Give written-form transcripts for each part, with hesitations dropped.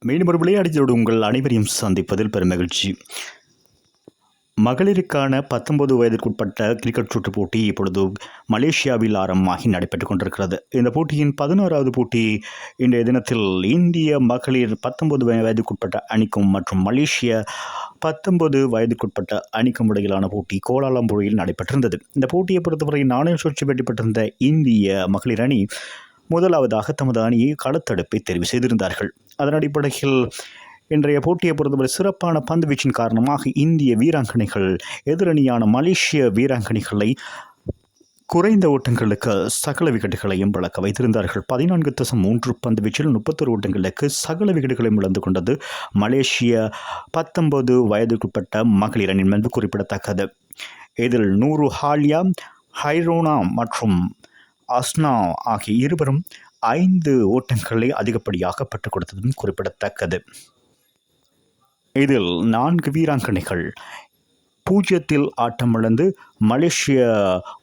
மீண்டும் ஒரு விளையாடியோடு உங்கள் அனைவரையும் சந்திப்பதில் பெருமகிழ்ச்சி. மகளிருக்கான 19 வயதிற்குட்பட்ட கிரிக்கெட் சுற்றுப் போட்டி இப்பொழுது மலேசியாவில் ஆரம்பமாகி நடைபெற்றுக் கொண்டிருக்கிறது. இந்த போட்டியின் 16வது போட்டி இன்றைய தினத்தில் இந்திய மகளிர் 19 வயதுக்குட்பட்ட அணிக்கும் மற்றும் மலேசிய 19 வயதுக்குட்பட்ட அணிக்கும் இடையிலான போட்டி கோலாலம்பூரில் நடைபெற்றிருந்தது. இந்த போட்டியை பொறுத்தவரை நாணய சுழற்சி வெற்றி பெற்றிருந்த இந்திய மகளிர் அணி முதலாவதாக தமது அணியை களத்தடுப்பை தெரிவு செய்திருந்தார்கள். அதன் அடிப்படையில் இன்றைய போட்டியை பொறுத்தவரை சிறப்பான பந்து வீச்சின் காரணமாக இந்திய வீராங்கனைகள் எதிரணியான மலேசிய வீராங்கனைகளை குறைந்த ஓட்டங்களுக்கு சகல விக்கெட்டுகளையும் விளக்க வைத்திருந்தார்கள். 14.3 பந்து வீச்சில் 31 ஓட்டங்களுக்கு சகல விக்கெட்டுகளையும் இழந்து கொண்டது மலேசிய 19 வயதுக்குட்பட்ட மகளிர் அணி என்பது குறிப்பிடத்தக்கது. இதில் நூரு ஹாலியா, ஹைரோனா மற்றும் அஸ்னா ஆகிய இருவரும் 5 ஓட்டங்களை அதிகப்படியாக பெற்றுக் கொடுத்ததும் குறிப்பிடத்தக்கது. இதில் 4 வீராங்கனைகள் 0 ஆட்டமிழந்து மலேசிய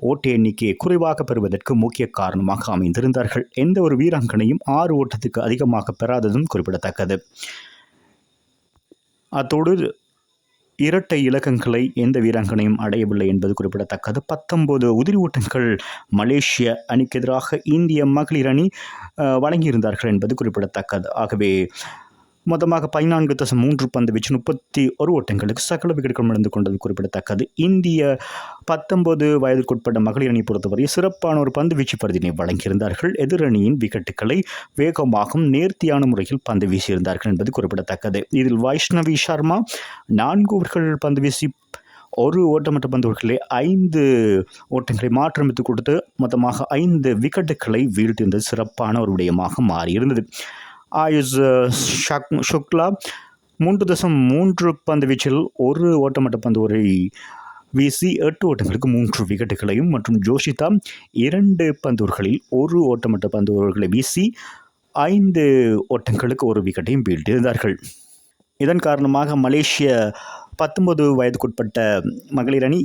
ஓட்ட எண்ணிக்கையை குறைவாக பெறுவதற்கு முக்கிய காரணமாக அமைந்திருந்தார்கள். எந்த ஒரு வீராங்கனையும் 6 ஓட்டத்துக்கு அதிகமாக பெறாததும் குறிப்பிடத்தக்கது. அத்தோடு இரட்டை இலக்கங்களை எந்த வீராங்கனையும் அடையவில்லை என்பது குறிப்பிடத்தக்கது. 19 உதிரி ஓட்டங்கள் மலேசிய அணிக்கு எதிராக இந்திய மகளிர் அணி வழங்கியிருந்தார்கள் என்பது குறிப்பிடத்தக்கது. ஆகவே மொத்தமாக 14.3 பந்து வீச்சு 31 ஓட்டங்களுக்கு சகல விக்கெட்டுகள் இழந்து கொண்டது குறிப்பிடத்தக்கது. இந்திய 19 வயதிற்குட்பட்ட மகளிர் அணி பொறுத்தவரை சிறப்பான ஒரு பந்து வீச்சு பரிதினை வழங்கியிருந்தார்கள். எதிரணியின் விக்கெட்டுகளை வேகமாகவும் நேர்த்தியான முறையில் பந்து வீசியிருந்தார்கள் என்பது குறிப்பிடத்தக்கது. இதில் வைஷ்ணவி சர்மா 4 ஓவர்கள் பந்து வீசி 1 ஓட்டமற்ற பந்துகளை 5 ஓட்டங்களை மாற்றமைத்துக் கொடுத்து மொத்தமாக 5 விக்கெட்டுகளை வீழ்த்தியிருந்தது சிறப்பான ஒரு விடயமாக மாறியிருந்தது. ஆயுஷ் சுக்லா 3.3 பந்து வீச்சில் 1 ஓட்டமற்ற பந்து ஒரு வீசி 8 ஓட்டங்களுக்கு 3 விக்கெட்டுகளையும் மற்றும் ஜோஷிதா 2 பந்துகளில் 1 ஓட்டமற்ற பந்துகளை வீசி 5 ஓட்டங்களுக்கு 1 விக்கெட்டையும் வீழ்த்தியிருந்தார்கள். இதன் காரணமாக மலேசிய 19 வயதுக்குட்பட்ட மகளிர் அணி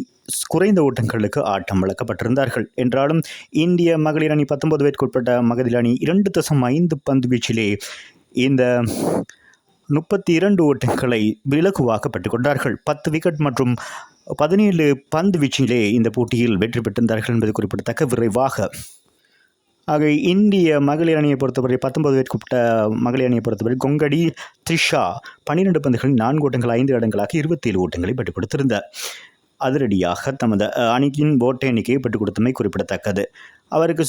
குறைந்த ஓட்டங்களுக்கு ஆட்டம் வழங்கப்பட்டிருந்தார்கள். என்றாலும் இந்திய மகளிர் அணி 19 வயதுக்குட்பட்ட மகளிர் அணி 2.5 பந்து வீச்சிலே இந்த 32 ஓட்டங்களை இலகுவாக பெற்றுக் கொண்டார்கள். 10 விக்கெட் மற்றும் 17 பந்து வீச்சிலே இந்த போட்டியில் வெற்றி பெற்றிருந்தார்கள் என்பது குறிப்பிடத்தக்க விரைவாக. ஆக இந்திய மகளிர் அணியை பொறுத்தவரை 19 வயதுக்குட்பட்ட மகளிர் அணியை பொறுத்தவரை கொங்கடி த்ரிஷா 12 பந்துகளில் 4 ஓட்டங்கள் 5 இடங்களாக 27 ஓட்டங்களை பெற்றுக் கொடுத்திருந்தார். அதிரடியாக தமது அணியின் ஓட்ட எண்ணிக்கையை பெற்றுக் கொடுத்தமை குறிப்பிடத்தக்கது. அவருக்கு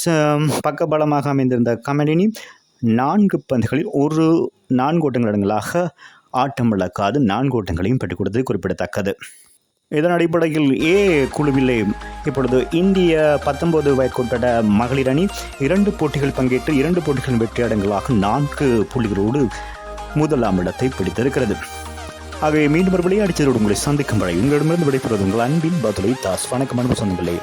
பக்கபலமாக அமைந்திருந்த கமலினி 4 பந்துகளில் 4 ஓட்டங்கள் இடங்களாக ஆட்டம் இழக்காது 4 ஓட்டங்களையும் பெற்றுக் கொடுத்தது குறிப்பிடத்தக்கது. இதன் அடிப்படையில் ஏ குழுவிலே இப்பொழுது இந்திய 19 வயதுக்குட்பட்ட மகளிர் அணி 2 போட்டிகள் பங்கேற்று 2 போட்டிகளின் வெற்றி இடங்களாக 4 புள்ளிகளோடு முதலாம் இடத்தை பிடித்திருக்கிறது. ஆகவே மீண்டும் ஒரு விளையாடிச்சதோடு உங்களை சந்திக்கும் வரை உங்களிடமிருந்து விடைபெறுவது உங்கள் அன்பின் பதுலை தாஸ். வணக்கம் அன்பு சொந்தங்களே.